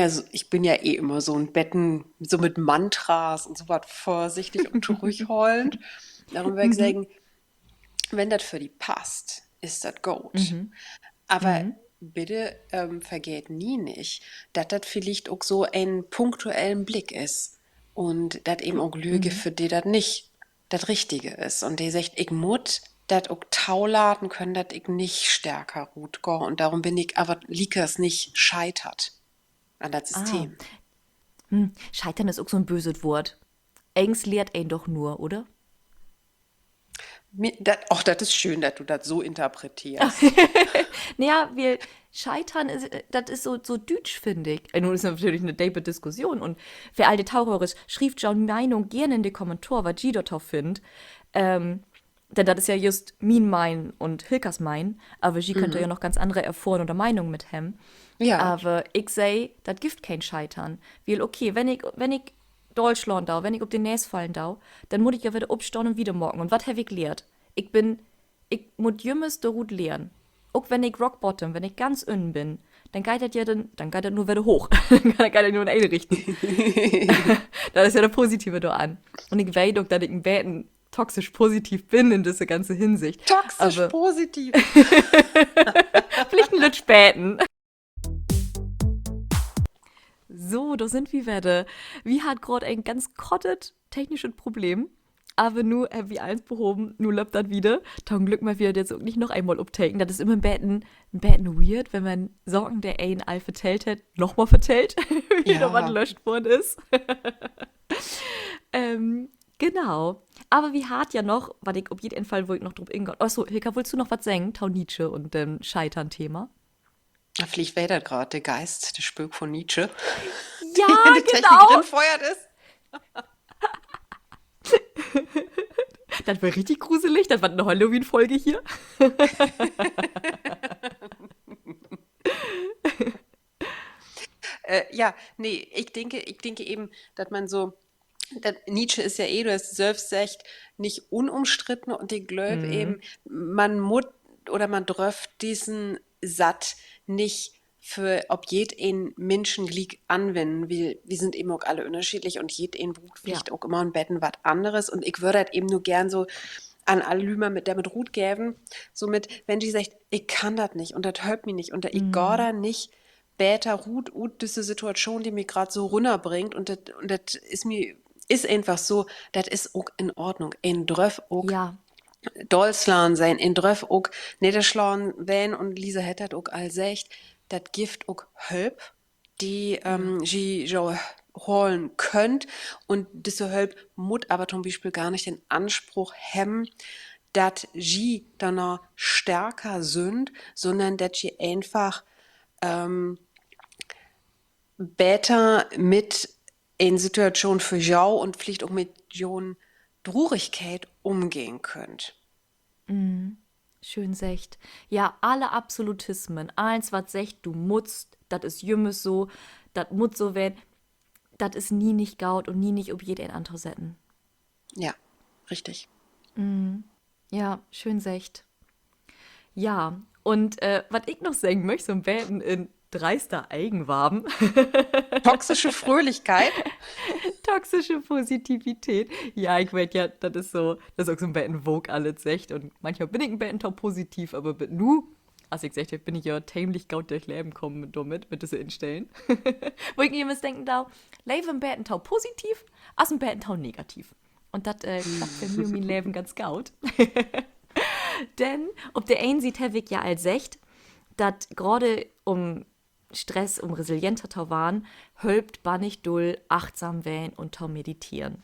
ja eh immer so ein Betten, so mit Mantras und so was vorsichtig und zurückhaltend. Darum würde ich sagen, wenn das für die passt, ist das gut. Aber bitte vergeht nie nicht, dass das vielleicht auch so einen punktuellen Blick ist. Und das eben auch Lüge, für die das nicht das Richtige ist. Und die sagt, ich muss das auch tauladen können, dass ich nicht stärker gut gehe. Und darum bin ich, aber Liekers nicht scheitert an das Ah, System. Scheitern ist auch so ein böses Wort. Angst lehrt einen doch nur, oder? Auch das ist schön, dass du das so interpretierst. Naja, wir scheitern, das ist so dütsch, finde ich. Nun ist natürlich eine deepe Diskussion und für all die Taucherisch schrieb John Meinung gerne in die Kommentare, was sie dort findet. Denn das ist ja just mein Mein und Hilkers Mein, aber sie könnte ja noch ganz andere erfahren oder Meinungen mit hem. Ja, Aber ich sei, das gibt kein Scheitern. Weil, okay, wenn ich Deutschland da, wenn ich auf den Näs fallen da, dann muss ich ja wieder aufstehen und wieder morgen. Und was habe ich gelernt? Ich muss jümmes da gut lernen. Auch wenn ich Rock Bottom, wenn ich ganz unten bin, dann geht das ja dann geht das nur wieder hoch. Dann geht das nur in eine Richtung. Das ist ja der Positive da an. Und ich weiß doch, dass ich ein Beten toxisch positiv bin in dieser ganzen Hinsicht. toxisch Aber positiv. vielleicht ein Lütsch beten. So, da sind wir wieder. Wir hat gerade ein ganz kottet technisches Problem. Aber nur wie eins behoben, nur läuft das wieder. Zum Glück mal wieder jetzt auch nicht noch einmal uptaken. Das ist immer ein Betten weird, wenn man Sorgen, der ein all vertellt hat, nochmal vertellt, wieder was Ja. gelöscht worden ist. Genau. Aber wie hart ja noch, weil ich auf jeden Fall, wo ich noch drauf ingehen. Achso, Hilka, willst du noch was sagen? Tau Nietzsche und dem Scheitern-Thema. Vielleicht wäre das gerade der Geist, der Spök von Nietzsche, Ja, der in die Technik genau. reinfeuert ist. Das war richtig gruselig. Das war eine Halloween-Folge hier. Ja, nee, ich denke eben, dass man so, Nietzsche ist ja eh, du hast selbst gesagt, nicht unumstritten und ich glaube eben, man muss oder man dürft diesen Satt nicht für ob jeden Menschenglied anwenden, weil wir sind eben auch alle unterschiedlich und jeden braucht Ja. vielleicht auch immer ein Betten was anderes und ich würde halt eben nur gern so an alle Lümer mit der mit Ruth gäben, somit, wenn die sagt, ich kann das nicht und das hört mich nicht und ich geh da nicht bäter Ruth ut diese Situation, die mich gerade so runterbringt und das ist einfach so, das ist auch in Ordnung. In Dröff auch Ja. Deutschland sein, in Dröff auch niederschlagen werden und Lisa hätte auch all secht, das Gift auch Hölp, die jo holen könnt und deshalb muss aber zum Beispiel gar nicht den Anspruch haben, dass sie dann noch stärker sind, sondern dass sie einfach besser mit in Situation für jou und vielleicht auch mit Jon Drurigkeit umgehen könnt. Schön secht. Ja, alle Absolutismen. Eins, was secht, du mutzt, das ist jümmes so, das mut so werden, das ist nie nicht gaut und nie nicht ob jeden andere setten. Ja, richtig. Ja, schön secht. Ja, und was ich noch sagen möchte, so ein Beten in dreister Eigenwaben, Toxische Fröhlichkeit. toxische Positivität. Ja, ich weiß ja, das ist auch so ein Beten Vogue alles echt. Und manchmal bin ich ein Beten positiv, aber mit nu, als ich gesagt habe, bin ich ja tämlich gaut durch Leben kommen mit diese Instellen. Wo ich mir denken da, lebe ein Beten positiv, als ein Beten negativ. Und das klappt für mich und mein Leben ganz gaut. Denn ob der einen sieht Hevig ja als echt, dass gerade um Stress, um resilienter zu waren, hölpt bannig dull achtsam wählen und tau meditieren.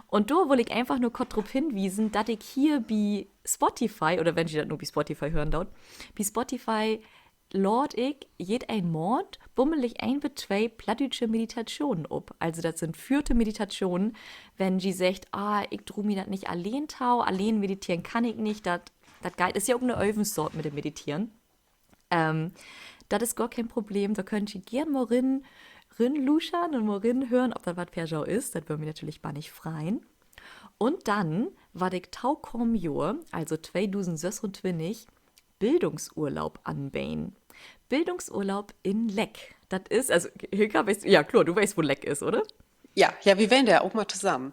Und da will ich einfach nur kurz darauf hinweisen, dass ich hier bei Spotify, oder wenn ich das nur bei Spotify hören dort, bei Spotify lord ich jed ein Mord bummelig ein bis zwei plattdeutsche Meditationen ob. Also das sind vierte Meditationen, wenn sie sagt, ich dru mir das nicht allein tau, allein meditieren kann ich nicht, das geht, ist ja auch eine Öwensort mit dem Meditieren. Das ist gar kein Problem, da könnt ihr gerne mal rin luschern und mal rin hören, ob das was für Schau ist, das würden wir natürlich gar nicht freien. Und dann war ich taukom Jahr, also 2026, Bildungsurlaub anbehen. Bildungsurlaub in Leck. Das ist, also Hilka, weißt, ja klar, du weißt, wo Leck ist, oder? Ja, ja, wir wären da auch mal zusammen.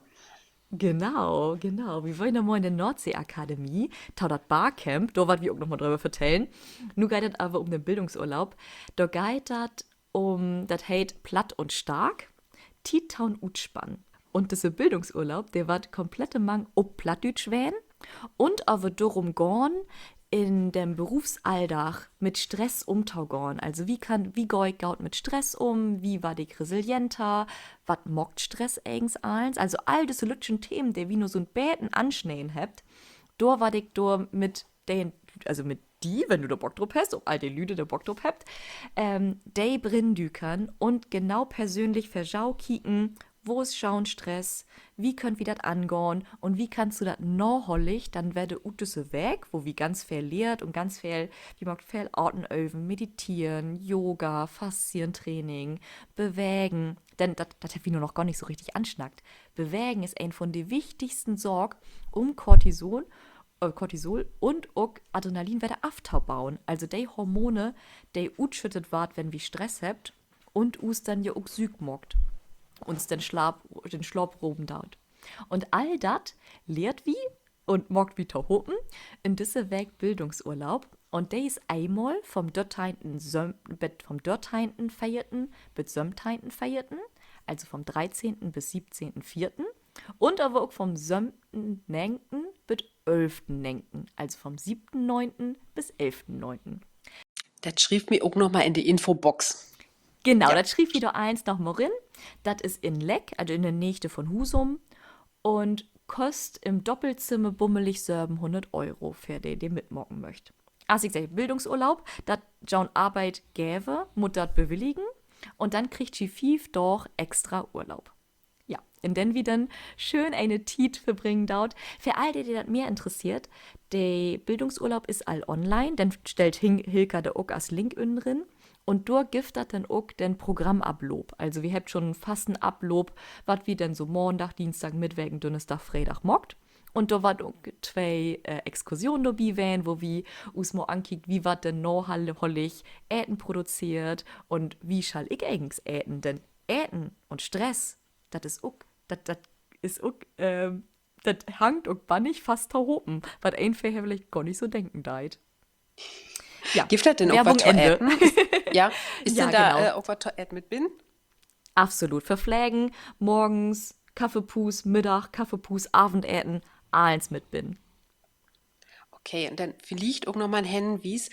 Genau, genau. Wir wollen ja mal in der Nordseeakademie, tau dat Barcamp, da wat wir auch noch mal drüber vertellen. Nu geht das aber um den Bildungsurlaub. Da geht das das heißt Platt und Stark, Titaun Utspann. Und dieser Bildungsurlaub, der wird komplette Mang ob Plattdeutsch wählen und aber darum gehen, in dem Berufsalltag mit Stress umtaugen. Also wie gehe ich gaut mit Stress um? Wie war ich resilienter? Was mockt Stress eigens eins? Also all diese lütschen Themen, die wie nur so ein Beten anschnähen habt, da war ich da mit den, also mit die, wenn du da Bock drauf hast, ob all die Lüde da Bock drauf habt, die brindükern und genau persönlich verschau kicken, wo ist schauen Stress, wie könnt wir das angehen und wie kannst du das nachholig, dann werde Utüsse weg, wo wir ganz viel lehrt und ganz viel, wie macht viel Atemüben, meditieren, Yoga, Faszientraining, bewegen, denn das hat wie nur noch gar nicht so richtig anschnackt. Bewegen ist ein von den wichtigsten Sorgen um Cortisol und auch Adrenalin wieder aufbauen. Also die Hormone, die utschüttet ward, wenn wir Stress habt und us dann ja auch Süg mockt uns den Schlaf roben dauert. Und all das lehrt wie und mockt wie Hopen in diese Weg Bildungsurlaub. Und der ist einmal vom dörteinten feierten bis sömteinten feierten, also vom 13. bis 17.04. Und aber auch vom 7.9. bis 11.9., also vom 7.9. bis 11.9. Das schrieb mir auch noch mal in die Infobox. Genau, Ja. das schrieb wieder eins nach Morin. Das ist in Leck, also in der Nähe von Husum. Und kostet im Doppelzimmer bummelig 700 Euro für den mitmocken möchte. Also ich sage, Bildungsurlaub, das John Arbeit gäbe, muss das bewilligen. Und dann kriegt sie fief doch extra Urlaub. Ja, und dann wie dann schön eine Tiet verbringen dort. Für all die das mehr interessiert, der Bildungsurlaub ist all online, dann stellt Hilka der auch als Link innen drin. Und durch gibt das dann auch den Programmablob. Also wir habt schon einen fasten Ablob, was wie denn so Montag, Dienstag, Mittwoch, Donnerstag, Freitag mockt. Und da war auch zwei Exkursionen dabei wären, wo wir uns mal ankickt, wie wird denn noch hollig Äten produziert und wie schall ich eigens äten. Denn Äten und Stress, das ist auch, das hangt auch bannig fast hopen, was ein vielleicht gar nicht so denken deit. Ja, Gibt das denn auch Werbung was zu Ende. essen? Ja, ist Ja, denn da genau. auch was zu essen mit bin? Absolut. Verpflegen, morgens Kaffeepus, Mittag, Kaffeepus, Abendäten, eins mit bin. Okay, und dann vielleicht auch noch mal ein Hinweis,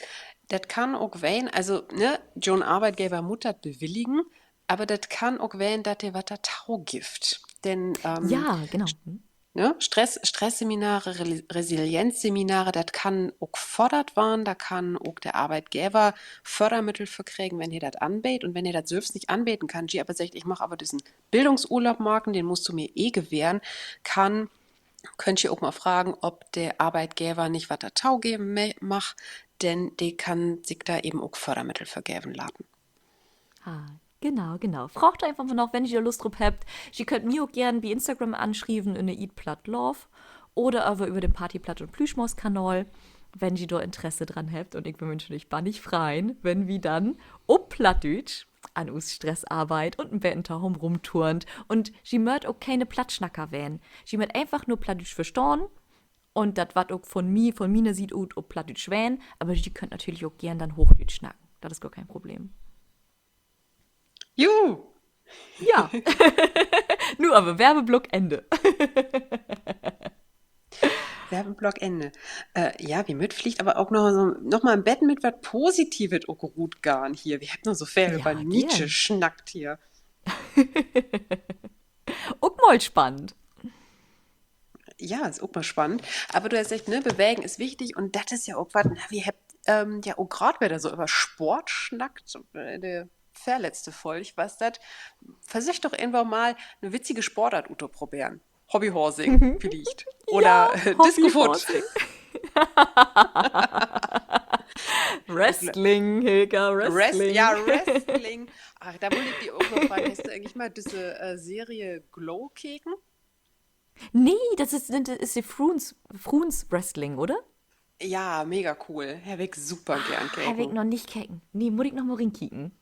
das kann auch sein, also, ne, John Arbeitgeber muss das bewilligen, aber das kann auch werden, dass dir was da taugift. Denn Ja, genau. ne, Stressseminare, Resilienzseminare, das kann auch gefordert werden, da kann auch der Arbeitgeber Fördermittel für kriegen, wenn ihr das anbietet. Und wenn ihr das selbst nicht anbieten kann, die aber sagt, ich mache aber diesen Bildungsurlaub, Marken, den musst du mir eh gewähren, könnt ihr auch mal fragen, ob der Arbeitgeber nicht was da Tau geben macht, denn der kann sich da eben auch Fördermittel vergeben lassen. Ah, genau, genau. Fragt einfach mal noch, wenn ihr Lust drauf habt. Ihr könnt mir auch gerne bei Instagram anschreiben in der Eat Platt Love oder aber über den Partyplatt und Plüschmaus-Kanal, wenn ihr da Interesse dran habt. Und ich wünsche euch bannig freien, wenn wir dann Plattdeutsch an us Stressarbeit und im Bettentauch rumturnt. Und sie möcht auch keine Plattschnacker werden. Sie möcht einfach nur Plattdeutsch verstehen. Und das was auch von mir, von mine sieht ut, ob Plattdeutsch wären. Aber sie könnt natürlich auch gern dann Hochdeutsch schnacken. Das ist gar kein Problem. Juhu! Ja, nur aber Werbeblock Ende. Werbeblock Ende. Ja, wie mitfliegt, aber auch noch mal im Bett mit was Positives auch gut garen hier. Wir haben noch so viel über Ja, Nietzsche gern. schnackt hier. Und mal spannend. Ja, ist auch mal spannend. Aber du hast gesagt, ne, bewegen ist wichtig und das ist ja auch was, na, wir haben ja auch gerade wieder so über Sport schnackt, der verletzte Folge, ich weiß das. Versuch doch irgendwann mal eine witzige Sportart Uto probieren. Hobbyhorsing vielleicht. Oder Ja, Discofoot. Hobbyhorsing. Wrestling, Hilka, Ja, Wrestling. Wrestling. Ach, da wollte ich dir auch noch fragen, hast du eigentlich mal diese Serie Glow kicken? Nee, das ist die Fruns Wrestling, oder? Ja, mega cool. Herr Wick super gern Habe ich kicken. noch nicht kecken. Nee, muss ich noch mal rinkicken.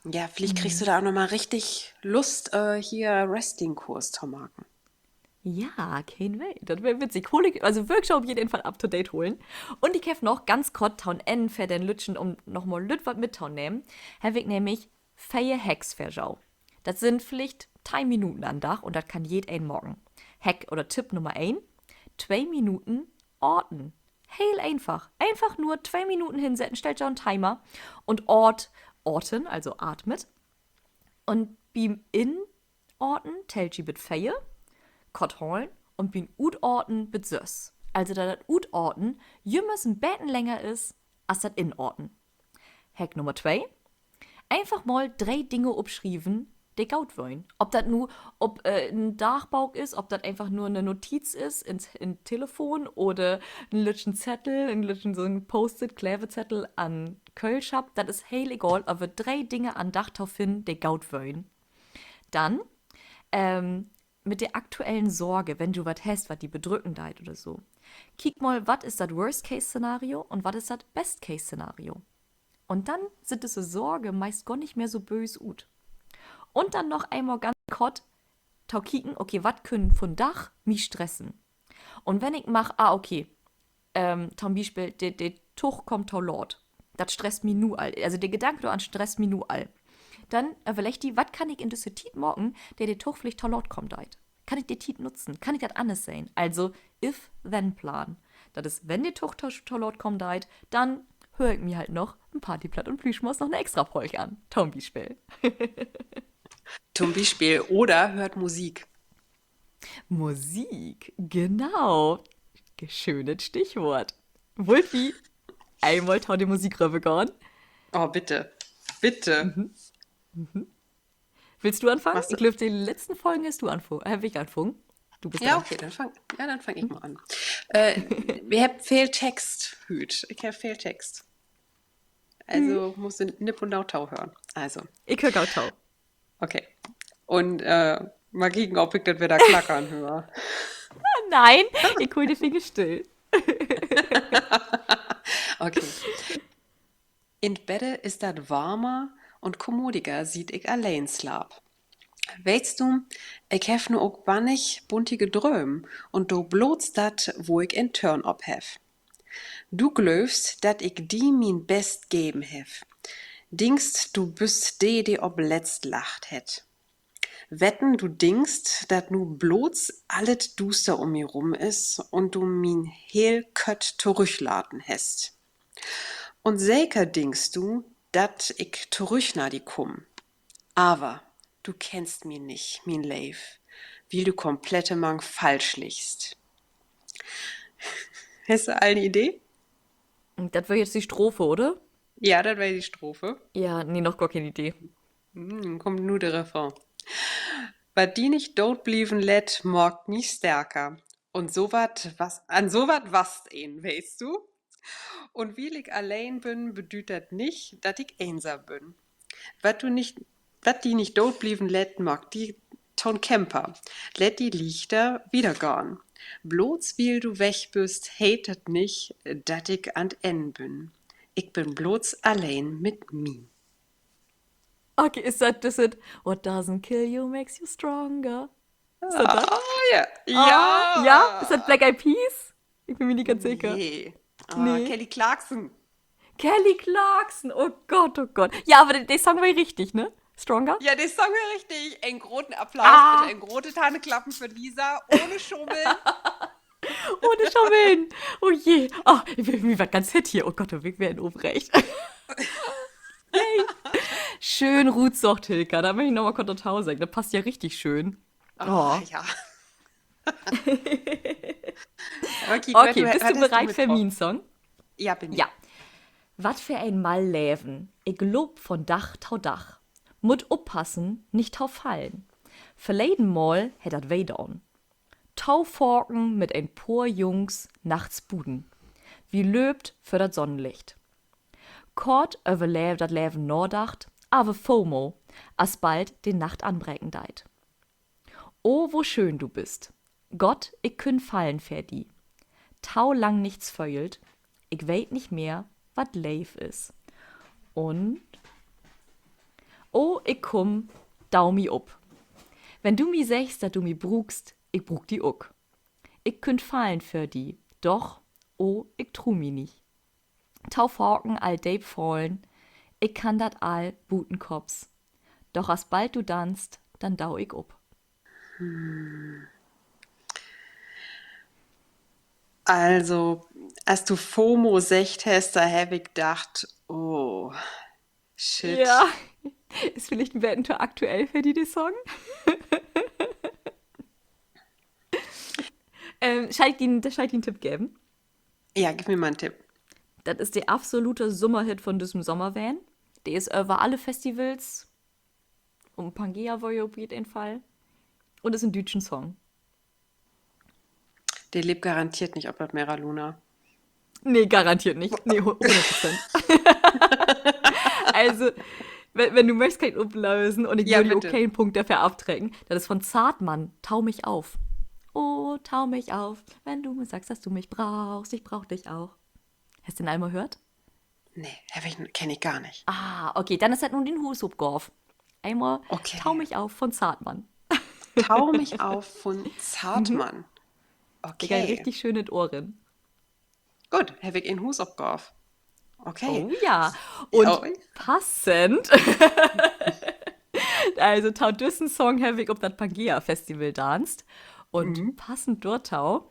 Ja, vielleicht kriegst du da auch noch mal richtig Lust, hier Wrestling-Kurs zu machen. Ja, kein Way. Das wäre witzig. Also wirklich auf jeden Fall up to date holen. Und ich habe noch ganz kurz Town N für den Lütschen, um nochmal Lüt was mit Town nehmen. Habe ich nämlich 4 Hacks verschau. Das sind vielleicht 3 Minuten am Tag und das kann jeden morgen. Hack oder Tipp Nummer 1: 2 Minuten orten. Heel einfach. Einfach nur 2 Minuten hinsetzen, stellt schon einen Timer und orten, also atmet. Und beim Inorten tellt ihr mit 4 Kott holen und bin Utorten bezös. Also da das Utorten jümmers ein Betten länger ist, als das Inorten. Hack Nummer 2: einfach mal 3 Dinge abschreiben, die gaut wollen. Ob das nur ein Dachbauch ist, ob das einfach nur eine Notiz ist in Telefon oder ein lütschen Zettel, ein lütschen so ein Post-it, Klebezettel an Kölschab, das ist heil egal, aber 3 Dinge an Dachtau finden, die gaut wollen. Dann mit der aktuellen Sorge, wenn du was hast, was die bedrücken deit oder so. Kick mal, was ist das Worst-Case-Szenario und was ist das Best-Case-Szenario. Und dann sind diese Sorge meist gar nicht mehr so bös ut. Und dann noch einmal ganz kurz, tau kicken, okay, was können von Dach mich stressen? Und wenn ich mach, okay, zum Beispiel, der Tuch kommt tau Lord. Das stresst mich nu all. Also der Gedanke an stresst mich nu all. Dann überleg die, was kann ich in diese Tit morgen, der Tuch vielleicht tau Lord kommt deit? Kann ich die Tit nutzen? Kann ich das anders sehen? Also, if-then-Plan. Das ist, wenn der Tuch tau Lord kommt deit, dann höre ich mir halt noch ein Partyplatt und Plüschmaus noch eine extra Folge an. Zum Beispiel. Zum Beispiel. Oder hört Musik. Musik, genau. Schönes Stichwort. Wolfi, einmal tau die Musik rübergehen. Oh, bitte. Bitte. Willst du anfangen? Machst du? Ich glaube, die letzten Folgen hast du anfangen. Ich anfangen. Du bist Ja, dran. okay, dann fang ich mal an. Wir haben viel Text, Hüt. Ich habe viel Text. Also musst du Nipp und Nautau hören. Also, Ich höre Gautau. okay. Und mal kicken, ob ich das wieder klackern höre. Nein, ich hol die Finger still. Okay. In Bette ist das warmer und kommodiger sieht ich allein slap. Weißt du, ich hef nu ook bannig buntige Dröm und du bloß dat, wo ich in Turn-up hef. Du glaubst, dat ich die min Best geben hef. Dingst, du büst die ob letzt lacht het. Wetten, du dingst, dat nu bloß allet duster um mir rum is und du min heel kött zurückladen hest. Und säker dingst du, dat ich zurück na die kumm. Aber du kennst mich nicht, mein Leif, weil du komplette Mang falsch liegst. Hast du eine Idee? Das war jetzt die Strophe, oder? Ja, das wäre die Strophe. Ja, nee, noch gar keine Idee. Kommt nur der Refrain. Was die nicht dort blieben lädt, morgt mich stärker. Und so wat, was, an so wat wast een, weißt du? Und wie ich allein bin, bedeutet nicht, dass ich einsam bin. Was du nicht, was die nicht dort blieben lädt, mag die Ton Camper. Lädt die Lichter wieder gone. Bloß weil du weg bist, hatet nicht, dass ich an N bin. Ich bin bloß allein mit mir. Okay, ist das What doesn't kill you makes you stronger? Ist das das? Ah, ja. Ah, ja? Ist Ja. das Black Eyed Peas? Ich bin mir nicht ganz sicher. Nee. Ah, Nee. Kelly Clarkson. Kelly Clarkson, oh Gott, oh Gott. Ja, aber der Song war richtig, ne? Stronger? Ja, der Song war richtig. Einen großen Applaus, Ah, bitte. Ein große Tanneklappen für Lisa. Ohne Schummeln. ohne Schaumeln. Oh je. Oh, mir war ganz hit hier. Oh Gott, wir werden aufrecht. Yay. Schön Ruth sagt Hilka. Da möchte ich nochmal kurz sagen. Das passt ja richtig schön. Ah, Oh. ja. Okay, gut, Okay, was bist du hast du bereit für mitgebracht? meinen Song? Ja, bin ich. Ja. Wat für ein Mal Läven. Ich lob von Dach tau Dach. Mut oppassen, nicht tau fallen. Verleden Mal hätt dat Weidon. Tau forken mit ein paar Jungs nachts Buden. Wie löbt für dat Sonnenlicht. Kort überlebt dat Läven Nordacht, aber FOMO, as bald den Nacht anbrechen deit. Oh, wo schön du bist. Gott, ich künn fallen für die. Tau lang nichts feult, ich weet nicht mehr, wat Leif is. Und, oh, ich komm, daumi up. Wenn du mi sechst, dat du mi brugst, ich brug die uck. Ich künnt fallen für die, doch, oh, ich tru mi nicht. Tau forken all deep fallen, ich kann dat all Butenkops. Doch as bald du danst, dann dau ich up. Also, als du FOMO secht hast, da hab ich gedacht, oh, Ja, shit. ist vielleicht ein bisschen zu aktuell für die, der Song. Schalt ihn einen Tipp geben. Ja, gib mir mal einen Tipp. Das ist der absolute Sommerhit von diesem Sommervan. Der ist über alle Festivals. Pangea war ja auf jeden Fall. Und ist ein deutschen Song. Der lebt garantiert nicht, ob das Mera Luna. Nee, garantiert nicht. Nee, 100%. Also, wenn du möchtest, kann ich umlösen und ich Ja, würde dir bitte. okay einen Punkt dafür abtrecken. Das ist von Zartmann. Tau mich auf. Oh, tau mich auf, wenn du mir sagst, dass du mich brauchst. Ich brauch dich auch. Hast du den einmal gehört? Nee, kenne ich gar nicht. Ah, okay, dann ist das nun den Husubgorf. Einmal Tau Okay. mich auf von Zartmann. Tau mich auf von Mhm. Zartmann. Digga, Okay. richtig schöne Ohren. Gut, habe ich in Hus abgeworfen. Okay. Oh ja. Und Oh, passend, also Tau Düssen Song habe ich auf das Pangea Festival danst. Und passend dort Tau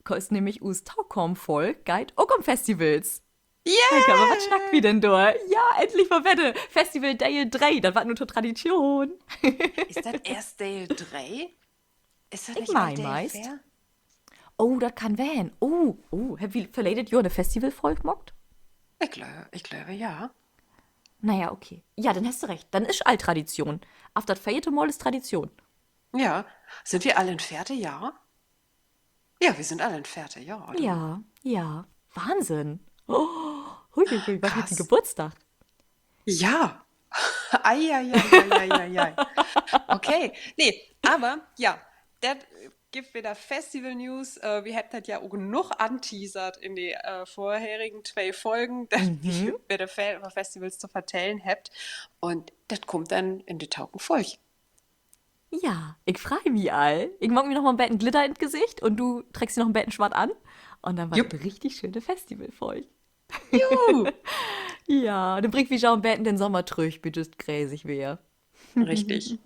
ist nämlich us Taukom voll Guide auch um Festivals. Heike, aber was schnackt wie denn da? Ja, endlich mal Wette. Festival Day 3, das war nur zur Tradition. ist das erst Dale 3? Ist das Ich nicht mein Dale meist. 4? Oh, das kann werden. Oh, habt ihr verledet Jahr eine Festivalfolge mockt? Ich glaube, ja. Naja, okay. Ja, dann hast du recht. Dann ist Alttradition. Auf das vierte Mal ist Tradition. Ja. Sind wir alle in Fährte? Ja. Ja, wir sind alle in Fährte, ja, oder? Ja, ja. Wahnsinn. Oh, hui, was hat die Krass. Geburtstag? Ja. Eieieiei. Okay. Nee, aber ja, das gibt wieder Festival News. Wir hätten das ja auch genug anteasert in die vorherigen 2 Folgen, dass wir wieder über Festivals zu vertellen habt. Und das kommt dann in die Taugen Folge. Ja, ich freue mich all. Ich mag mir noch mal ein bisschen Glitter ins Gesicht und du trägst dir noch ein bisschen Schwart an. Und dann war das Jupp. eine richtig schöne Festivalfolge. Juhu. Ja, dann bringt wie auch ein bisschen den Sommer durch, wie das gräsig wäre. Richtig.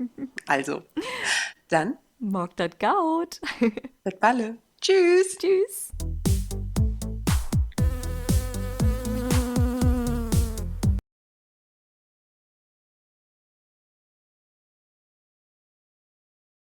Also, dann, Mag das Gaut. das Balle. Tschüss. Tschüss.